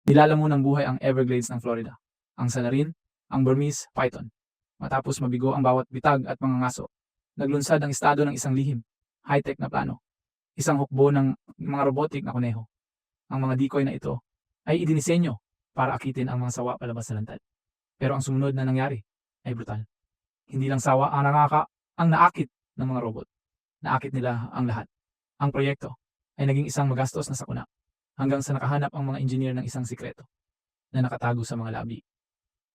Nilalamon ng buhay ang Everglades ng Florida, ang salarin, ang Burmese python. Matapos mabigo ang bawat bitag at mga ngaso, naglunsad ang estado ng isang lihim, high-tech na plano, isang hukbo ng mga robotic na kuneho. Ang mga decoy na ito ay idinisenyo para akitin ang mga sawa palabas sa lantad. Pero ang sumunod na nangyari ay brutal. Hindi lang sawa ang naakit ng mga robot. Naakit nila ang lahat. Ang proyekto ay naging isang magastos na sakuna hanggang sa nakahanap ang mga engineer ng isang sikreto na nakatago sa mga labi.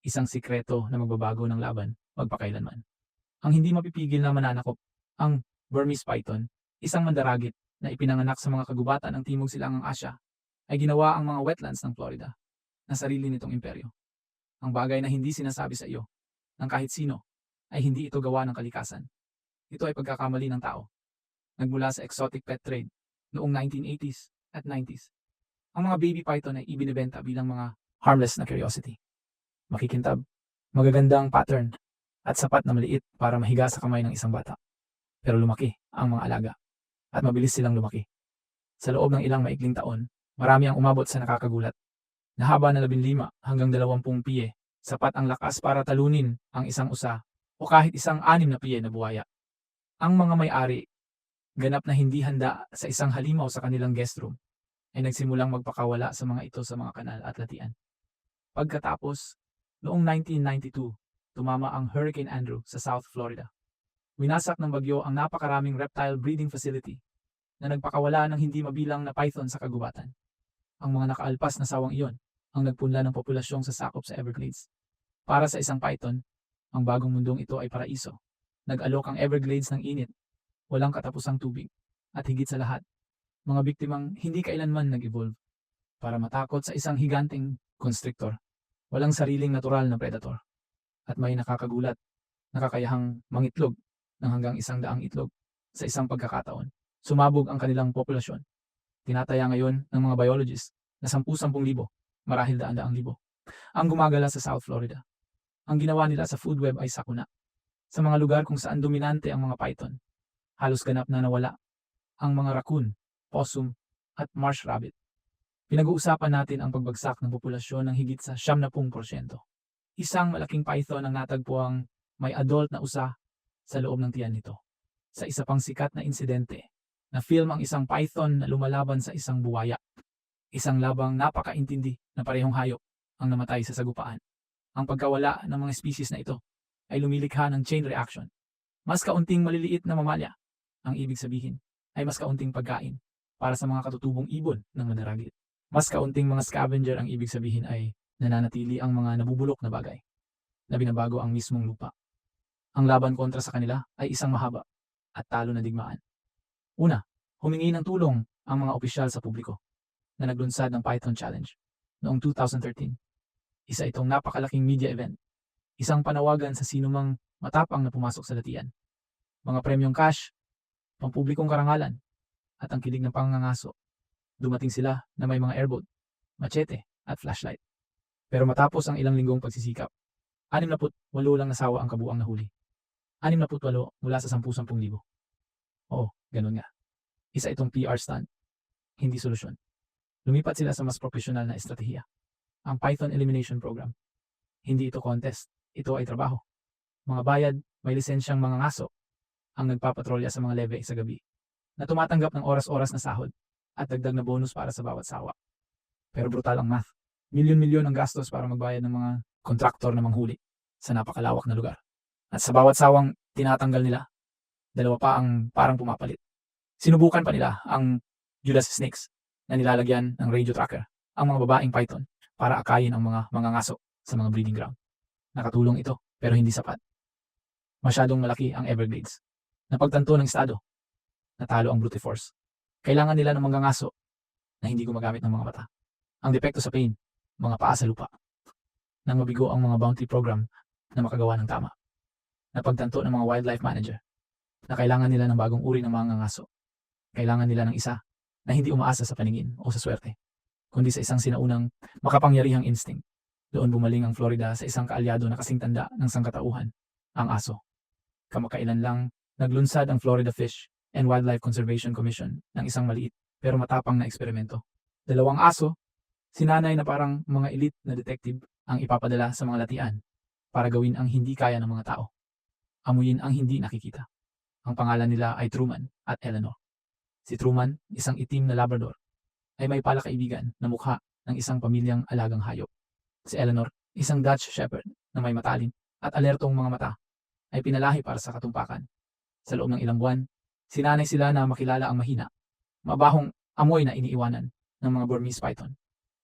Isang sikreto na magbabago ng laban magpakailanman. Ang hindi mapipigil na mananakop, ang Burmese python, isang mandaragit na ipinanganak sa mga kagubatan ng Timog Silangang Asya, ay ginawa ang mga wetlands ng Florida na sarili nitong imperyo. Ang bagay na hindi sinasabi sa iyo ng kahit sino ay hindi ito gawa ng kalikasan. Ito ay pagkakamali ng tao. Nagmula sa exotic pet trade noong 1980s at 90s. Ang mga baby python ay ibinebenta bilang mga harmless na curiosity. Makikintab, magagandang pattern, at sapat na maliit para mahiga sa kamay ng isang bata. Pero lumaki ang mga alaga, at mabilis silang lumaki. Sa loob ng ilang maikling taon, marami ang umabot sa nakakagulat. Nahaba na 15 hanggang 20 piye, sapat ang lakas para talunin ang isang usa o kahit isang 6 na piye na buhaya. Ang mga may-ari, ganap na hindi handa sa isang halimaw sa kanilang guest room, ay nagsimulang magpakawala sa mga ito sa mga kanal at latian. Pagkatapos, noong 1992, tumama ang Hurricane Andrew sa South Florida. Winasak ng bagyo ang napakaraming reptile breeding facility na nagpakawala ng hindi mabilang na python sa kagubatan. Ang mga nakaalpas na sawang iyon ang nagpunla ng populasyong sasakop sa Everglades. Para sa isang python, ang bagong mundong ito ay paraiso. Nag-alok ang Everglades ng init, walang katapusang tubig, at higit sa lahat, mga biktimang hindi kailanman nag-evolve para matakot sa isang higanting constrictor, walang sariling natural na predator. At may nakakagulat, nakakayahang mangitlog ng hanggang 100 itlog sa isang pagkakataon. Sumabog ang kanilang populasyon. Tinataya ngayon ng mga biologists na 10,000, marahil 100,000 ang gumagala sa South Florida. Ang ginawa nila sa food web ay sakuna. Sa mga lugar kung saan dominante ang mga python, halos ganap na nawala ang mga raccoon, possum, at marsh rabbit. Pinag-uusapan natin ang pagbagsak ng populasyon ng higit sa 70%. Isang malaking python ang natagpuang may adult na usa sa loob ng tiyan nito. Sa isa pang sikat na insidente, na-film ang isang python na lumalaban sa isang buwaya. Isang labang napakaintindi na parehong hayop ang namatay sa sagupaan. Ang pagkawala ng mga species na ito ay lumilikha ng chain reaction. Mas kaunting maliliit na mamalya, ang ibig sabihin ay mas kaunting pagkain para sa mga katutubong ibon ng mandaragit. Mas kaunting mga scavenger ang ibig sabihin ay nananatili ang mga nabubulok na bagay na binabago ang mismong lupa. Ang laban kontra sa kanila ay isang mahaba at talo na digmaan. Una, humingi ng tulong ang mga opisyal sa publiko na naglunsad ng Python Challenge noong 2013. Isa itong napakalaking media event, isang panawagan sa sinumang matapang na pumasok sa latian. Mga premyong cash, pampublikong karangalan, at ang kilig ng pangangaso. Dumating sila na may mga airboat, machete, at flashlight. Pero matapos ang ilang linggong pagsisikap, 68 lang nasawa ang kabuang nahuli. 68 mula sa 10,000. Oo, ganun nga. Isa itong PR stunt, hindi solusyon. Lumipat sila sa mas profesional na estratehiya. Ang Python Elimination Program. Hindi ito contest, ito ay trabaho. Mga bayad, may lisensyang mga ngaso ang nagpapatrolya sa mga leve sa gabi na tumatanggap ng oras-oras na sahod at dagdag na bonus para sa bawat sawa. Pero brutal ang math. Milyon-milyon ang gastos para magbayad ng mga kontraktor na manghuli sa napakalawak na lugar. At sa bawat sawang tinatanggal nila, 2 pa ang parang pumapalit. Sinubukan pa nila ang Judas Snakes na nilalagyan ng radio tracker, ang mga babaeng python, para akayin ang mga ngaso sa mga breeding ground. Nakatulong ito, pero hindi sapat. Masyadong malaki ang Everglades. Napagtanto ng estado, natalo ang brute force. Kailangan nila ng mga ngaso na hindi gumagamit ng mga mata. Ang depekto sa pain, mga paa sa lupa. Nang mabigo ang mga bounty program na makagawa ng tama. Napagtanto ng mga wildlife manager na kailangan nila ng bagong uri ng mga ngaso. Kailangan nila ng isa na hindi umaasa sa paningin o sa swerte, kundi sa isang sinaunang makapangyarihang instinct. Doon bumaling ang Florida sa isang kaalyado na kasing tanda ng sangkatauhan, ang aso. Kamakailan lang, naglunsad ang Florida Fish and Wildlife Conservation Commission ng isang maliit pero matapang na eksperimento. 2 aso Sinanay na parang mga elite na detective ang ipapadala sa mga latian para gawin ang hindi kaya ng mga tao. Amuyin ang hindi nakikita. Ang pangalan nila ay Truman at Eleanor. Si Truman, isang itim na Labrador, ay may palakaibigan na mukha ng isang pamilyang alagang hayop. Si Eleanor, isang Dutch Shepherd na may matalim at alertong mga mata, ay pinalahi para sa katumpakan. Sa loob ng ilang buwan, sinanay sila na makilala ang mahina, mabahong amoy na iniiwanan ng mga Burmese python.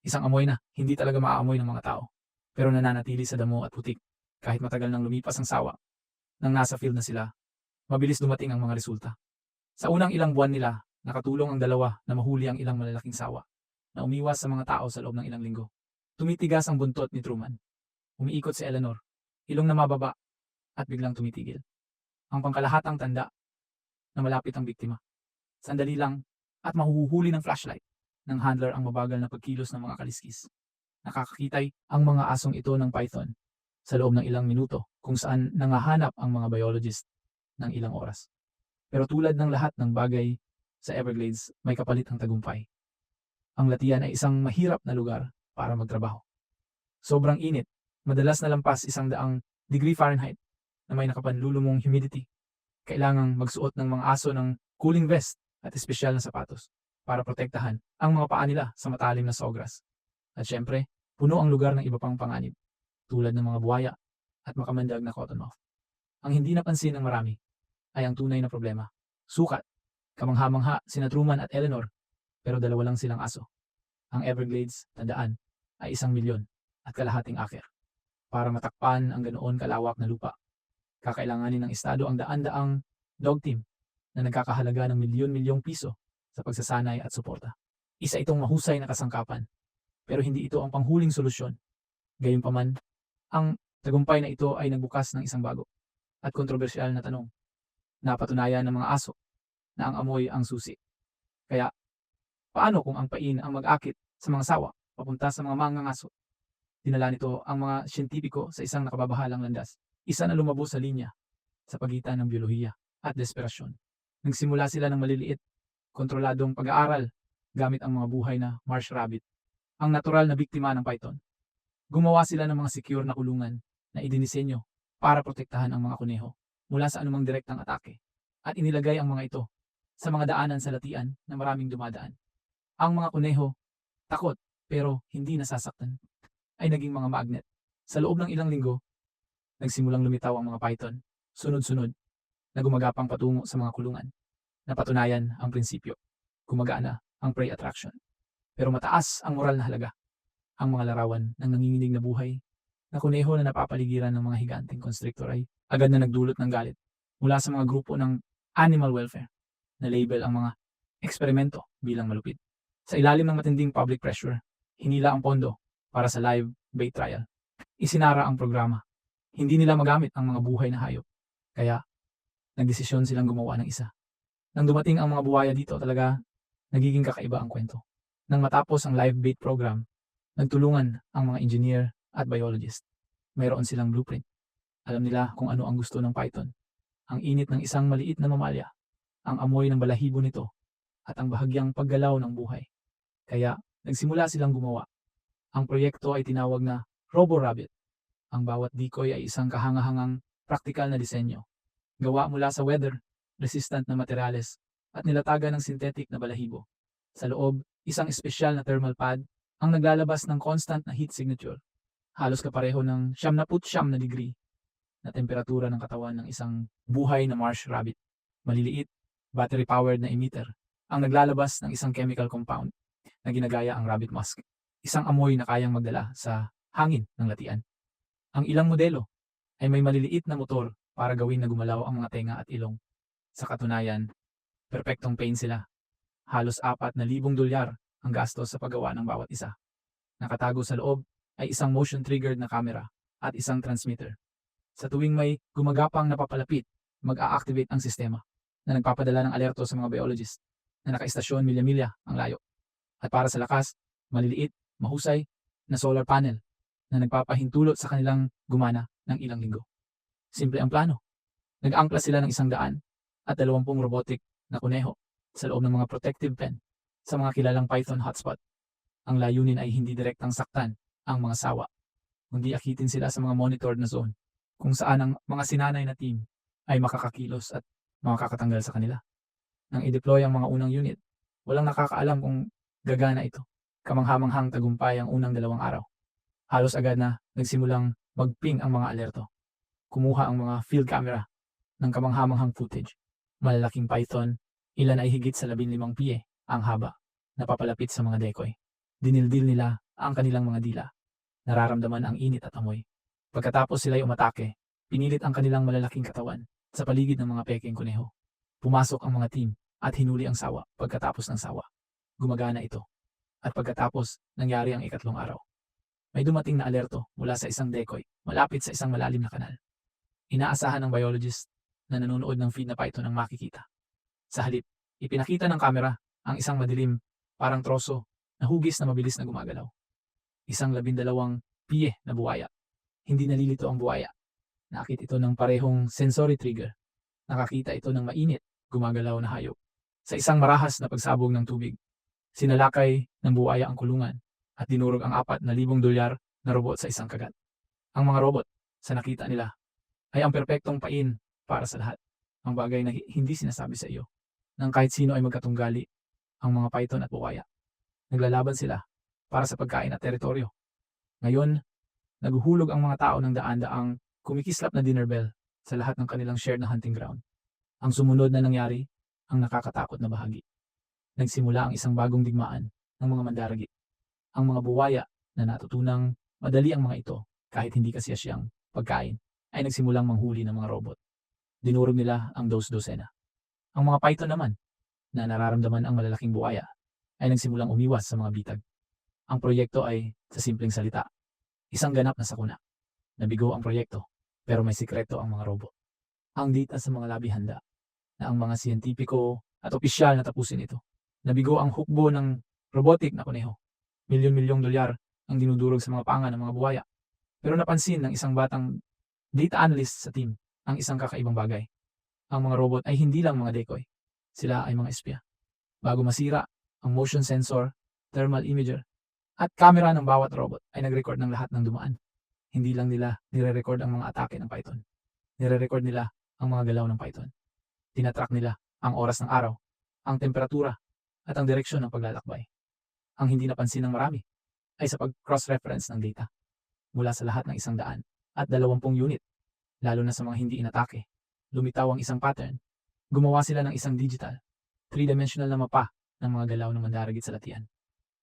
Isang amoy na hindi talaga maaamoy ng mga tao, pero nananatili sa damo at putik kahit matagal nang lumipas ang sawa. Nang nasa field na sila, mabilis dumating ang mga resulta. Sa unang ilang buwan nila, nakatulong ang dalawa na mahuli ang ilang malalaking sawa na umiwas sa mga tao sa loob ng ilang linggo. Tumitigas ang buntot ni Truman. Umiikot si Eleanor, ilong na mababa at biglang tumitigil. Ang pangkalahatang tanda na malapit ang biktima. Sandali lang at mahuhuli ng flashlight ng handler ang mabagal na pagkilos ng mga kaliskis. Nakakakitay ang mga asong ito ng python sa loob ng ilang minuto kung saan nangahanap ang mga biologist ng ilang oras. Pero tulad ng lahat ng bagay sa Everglades, may kapalit ang tagumpay. Ang latian ay isang mahirap na lugar para magtrabaho. Sobrang init, madalas na lampas 100 degree Fahrenheit na may nakapanlulumong humidity. Kailangang magsuot ng mga aso ng cooling vest at espesyal na sapatos para protektahan ang mga paa nila sa matalim na sawgrass. At syempre, puno ang lugar ng iba pang panganib, tulad ng mga buhaya at makamandag na cottonmouth. Ang hindi napansin ng marami ay ang tunay na problema. Sukat, kamangha-mangha sina Truman at Eleanor, pero dalawa lang silang aso. Ang Everglades, tandaan, ay 1,000,000 at kalahating aker. Para matakpan ang ganoon kalawak na lupa, kakailanganin ng estado ang daan-daang dog team na nagkakahalaga ng milyon-milyong piso sa pagsasanay at suporta. Isa itong mahusay na kasangkapan, pero hindi ito ang panghuling solusyon. Gayunpaman, ang tagumpay na ito ay nagbukas ng isang bago at kontrobersyal na tanong. Napatunayan ng mga aso na ang amoy ang susi. Kaya, paano kung ang pain ang mag-akit sa mga sawa papunta sa mga mangangaso? Dinala nito ang mga siyentipiko sa isang nakababahalang landas. Isa na lumabos sa linya sa pagitan ng biolohiya at desperasyon. Nagsimula sila ng maliliit, kontroladong pag-aaral gamit ang mga buhay na marsh rabbit, ang natural na biktima ng python. Gumawa sila ng mga secure na kulungan na idinisenyo para protektahan ang mga kuneho mula sa anumang direktang atake, at inilagay ang mga ito sa mga daanan sa latian na maraming dumadaan. Ang mga kuneho, takot pero hindi nasasaktan, ay naging mga magnet. Sa loob ng ilang linggo, nagsimulang lumitaw ang mga python, sunod-sunod, na gumagapang patungo sa mga kulungan. Napatunayan ang prinsipyo. Gumagana ang prey attraction. Pero mataas ang moral na halaga. Ang mga larawan ng nanginginig na buhay na kuneho na napapaligiran ng mga higanteng constrictor ay agad na nagdulot ng galit mula sa mga grupo ng animal welfare na label ang mga eksperimento bilang malupit. Sa ilalim ng matinding public pressure, hinila ang pondo para sa live bait trial. Isinara ang programa. Hindi nila magamit ang mga buhay na hayop. Kaya, nagdesisyon silang gumawa ng isa. Nang dumating ang mga buhaya dito, talaga nagiging kakaiba ang kwento. Nang matapos ang live bait program, nagtulungan ang mga engineer at biologist. Mayroon silang blueprint. Alam nila kung ano ang gusto ng python. Ang init ng isang maliit na mamalya, ang amoy ng balahibo nito, at ang bahagyang paggalaw ng buhay. Kaya, nagsimula silang gumawa. Ang proyekto ay tinawag na Robo Rabbit. Ang bawat decoy ay isang kahangahangang praktikal na disenyo. Gawa mula sa weather-resistant na materyales at nilatagan ng synthetic na balahibo. Sa loob, isang espesyal na thermal pad ang naglalabas ng constant na heat signature. Halos kapareho ng 99 na degree na temperatura ng katawan ng isang buhay na marsh rabbit. Maliliit, battery-powered na emitter ang naglalabas ng isang chemical compound na ginagaya ang rabbit musk. Isang amoy na kayang magdala sa hangin ng latian. Ang ilang modelo ay may maliliit na motor para gawin na gumalaw ang mga tenga at ilong. Sa katunayan, perpektong pain sila. Halos $4,000 ang gastos sa paggawa ng bawat isa. Nakatago sa loob ay isang motion-triggered na camera at isang transmitter. Sa tuwing may gumagapang napapalapit, mag-a-activate ang sistema na nagpapadala ng alerto sa mga biologist na nakaistasyon milya-milya ang layo. At para sa lakas, maliliit, mahusay na solar panel na nagpapahintulot sa kanilang gumana ng ilang linggo. Simple ang plano. Nag-angkla sila ng 100 at 20 robotic na kuneho sa loob ng mga protective pen sa mga kilalang python hotspot. Ang layunin ay hindi direktang saktan ang mga sawa, kundi akitin sila sa mga monitored na zone kung saan ang mga sinanay na team ay makakakilos at makakatanggal sa kanila. Nang i-deploy ang mga unang unit, walang nakakaalam kung gagana ito. Kamanghamanghang tagumpay ang unang 2 araw. Halos agad na nagsimulang mag-ping ang mga alerto. Kumuha ang mga field camera ng kamanghamanghang footage. Malalaking python, ilan ay higit sa 15 piye ang haba, napapalapit sa mga decoy. Dinildil nila ang kanilang mga dila. Nararamdaman ang init at amoy. Pagkatapos sila'y umatake, pinilit ang kanilang malalaking katawan sa paligid ng mga peking kuneho. Pumasok ang mga team at hinuli ang sawa pagkatapos ng sawa. Gumagana ito. At pagkatapos, nangyari ang 3 araw. May dumating na alerto mula sa isang decoy malapit sa isang malalim na kanal. Inaasahan ng biologist na nanonood ng feed na python ang makikita. Sa halip, ipinakita ng kamera ang isang madilim, parang troso, na hugis na mabilis na gumagalaw. Isang 12 piye na buwaya. Hindi nalilito ang buwaya. Nakakita ito ng parehong sensory trigger. Nakakita ito ng mainit, gumagalaw na hayop. Sa isang marahas na pagsabog ng tubig, sinalakay ng buwaya ang kulungan at dinurog ang $4,000 na robot sa isang kagat. Ang mga robot, sa nakita nila, ay ang perpektong pain para sa lahat. Ang bagay na hindi sinasabi sa iyo nang kahit sino ay magkatunggali, ang mga python at buwaya. Naglalaban sila para sa pagkain at teritoryo. Ngayon, naguhulog ang mga tao ng daan-daang kumikislap na dinner bell sa lahat ng kanilang shared na hunting ground. Ang sumunod na nangyari, ang nakakatakot na bahagi. Nagsimula ang isang bagong digmaan ng mga mandaragit. Ang mga buwaya na natutunang madali ang mga ito kahit hindi kasi siyang pagkain ay nagsimulang manghuli ng mga robot. Dinurog nila ang dos-dosena. Ang mga python naman na nararamdaman ang malalaking buwaya ay nagsimulang umiwas sa mga bitag. Ang proyekto ay, sa simpleng salita, isang ganap na sakuna. Nabigo ang proyekto pero may sikreto ang mga robot. Ang data sa mga labi handa na ang mga siyentipiko at opisyal na tapusin ito. Nabigo ang hukbo ng robotic na kuneho. Milyon-milyong dolyar ang dinudurog sa mga panga ng mga buwaya. Pero napansin ng isang batang data analyst sa team ang isang kakaibang bagay. Ang mga robot ay hindi lang mga decoy. Sila ay mga espya. Bago masira, ang motion sensor, thermal imager, at camera ng bawat robot ay nag-record ng lahat ng dumaan. Hindi lang nila nire-record ang mga atake ng python. Nire-record nila ang mga galaw ng python. Tinatrack nila ang oras ng araw, ang temperatura, at ang direksyon ng paglalakbay. Ang hindi napansin ng marami ay sa pag-cross-reference ng data mula sa lahat ng 120 unit, lalo na sa mga hindi inatake. Lumitaw ang isang pattern. Gumawa sila ng isang digital, 3-dimensional na mapa ng mga galaw ng mandaragit sa latian.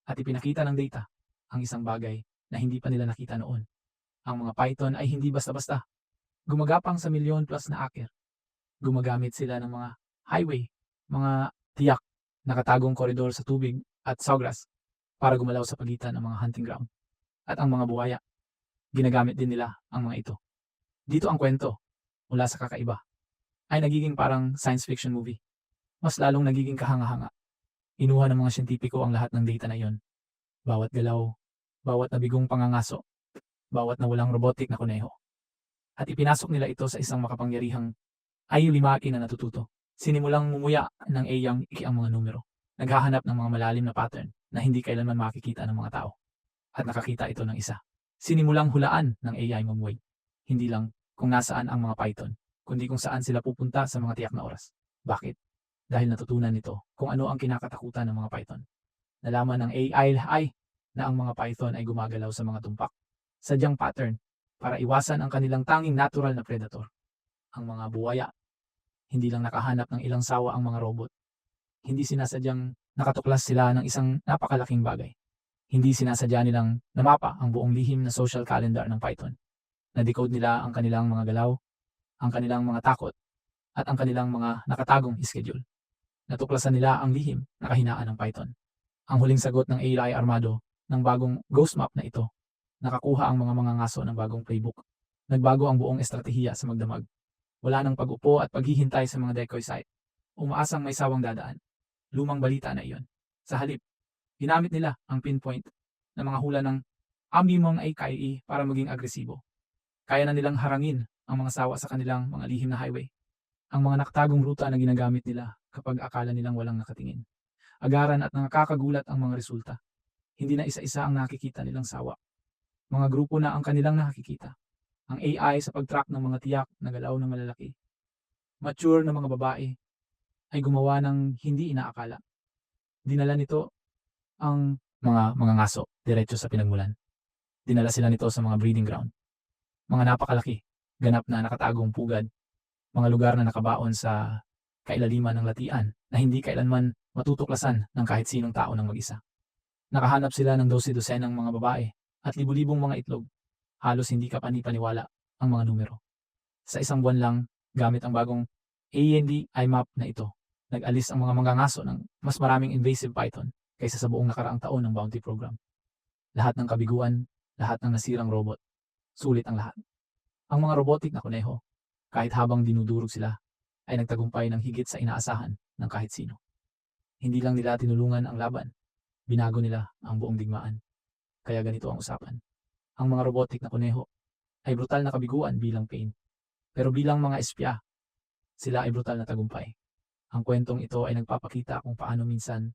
At ipinakita ng data ang isang bagay na hindi pa nila nakita noon. Ang mga python ay hindi basta-basta. Gumagapang sa milyon plus na acre. Gumagamit sila ng mga highway, mga tiyak, nakatagong koridor sa tubig at sawgrass para gumalaw sa pagitan ng mga hunting ground. At ang mga buwaya, ginagamit din nila ang mga ito. Dito ang kwento, mula sa kakaiba, ay nagiging parang science fiction movie. Mas lalong nagiging kahanga-hanga. Inuha ng mga siyentipiko ang lahat ng data na iyon. Bawat galaw, bawat nabigong pangangaso, bawat nawalang robotic na kuneho. At ipinasok nila ito sa isang makapangyarihang limaki na natututo. Sinimulang mumuya ng AI ang mga numero. Naghahanap ng mga malalim na pattern na hindi kailanman makikita ng mga tao. At nakakita ito ng isa. Sinimulang hulaan ng AI mamuhay. Hindi lang kung nasaan ang mga python, kundi kung saan sila pupunta sa mga tiyak na oras. Bakit? Dahil natutunan nito kung ano ang kinakatakutan ng mga python. Nalaman ng AI na ang mga python ay gumagalaw sa mga tumpak. Sadyang pattern para iwasan ang kanilang tanging natural na predator. Ang mga buwaya. Hindi lang nakahanap ng ilang sawa ang mga robot. Hindi sinasadyang nakatuklas sila ng isang napakalaking bagay. Hindi sinasadya nilang namapa ang buong lihim na social calendar ng python. Na-decode nila ang kanilang mga galaw, ang kanilang mga takot, at ang kanilang mga nakatagong schedule. Natuklasan nila ang lihim na kahinaan ng python. Ang huling sagot ng AI armado ng bagong ghost map na ito. Nakakuha ang mga mangangaso ng bagong playbook. Nagbago ang buong estratehiya sa magdamag. Wala nang pag-upo at paghihintay sa mga decoy site. Umaasang may sawang dadaan. Lumang balita na iyon. Sa halip, ginamit nila ang pinpoint na mga hula ng ambimong AKI para maging agresibo. Kaya na nilang harangin ang mga sawa sa kanilang mga lihim na highway. Ang mga nakatagong ruta na ginagamit nila kapag akala nilang walang nakatingin. Agaran at nakakagulat ang mga resulta. Hindi na isa-isa ang nakikita nilang sawa. Mga grupo na ang kanilang nakikita. Ang AI sa pag-track ng mga tiyak na galaw ng malalaki. Mature na mga babae ay gumawa ng hindi inaakala. Dinala nito ang mga ngaso diretso sa pinagmulan. Dinala sila nito sa mga breeding ground. Mga napakalaki, ganap na nakatagong pugad, mga lugar na nakabaon sa kailaliman ng latian na hindi kailanman matutuklasan ng kahit sinong tao ng mag-isa. Nakahanap sila ng 12-dosenang mga babae at libu-libong mga itlog. Halos hindi ka panipaniwala ang mga numero. Sa isang buwan lang, gamit ang bagong AND IMAP na ito, nag-alis ang mga mangangaso ng mas maraming invasive python kaysa sa buong nakaraang taon ng bounty program. Lahat ng kabiguan, lahat ng nasirang robot, sulit ang lahat. Ang mga robotic na kuneho, kahit habang dinudurog sila, ay nagtagumpay ng higit sa inaasahan ng kahit sino. Hindi lang nila tinulungan ang laban, binago nila ang buong digmaan. Kaya ganito ang usapan. Ang mga robotic na kuneho ay brutal na kabiguan bilang pain. Pero bilang mga espya, sila ay brutal na tagumpay. Ang kwentong ito ay nagpapakita kung paano minsan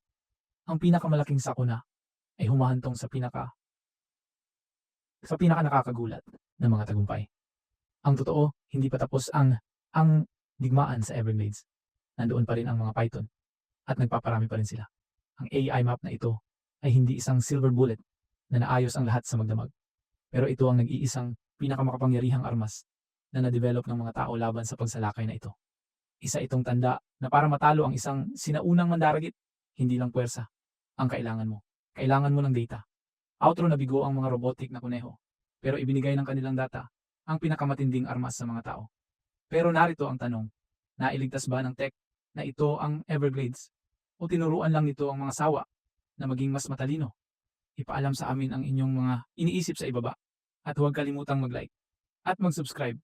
ang pinakamalaking sakuna ay humahantong sa pinaka nakakagulat ng mga tagumpay. Ang totoo, hindi pa tapos ang digmaan sa Everglades. Nandoon pa rin ang mga python at nagpaparami pa rin sila. Ang AI map na ito ay hindi isang silver bullet na naayos ang lahat sa magdamag. Pero ito ang nag-iisang pinakamakapangyarihang armas na na-develop ng mga tao laban sa pagsalakay na ito. Isa itong tanda na para matalo ang isang sinaunang mandaragit, hindi lang puwersa ang kailangan mo. Kailangan mo ng data. Outro na bigo ang mga robotic na kuneho, pero ibinigay ng kanilang data ang pinakamatinding armas sa mga tao. Pero narito ang tanong, nailigtas ba ng tech na ito ang Everglades o tinuruan lang nito ang mga sawa na maging mas matalino? Ipaalam sa amin ang inyong mga iniisip sa ibaba at huwag kalimutang mag-like at mag-subscribe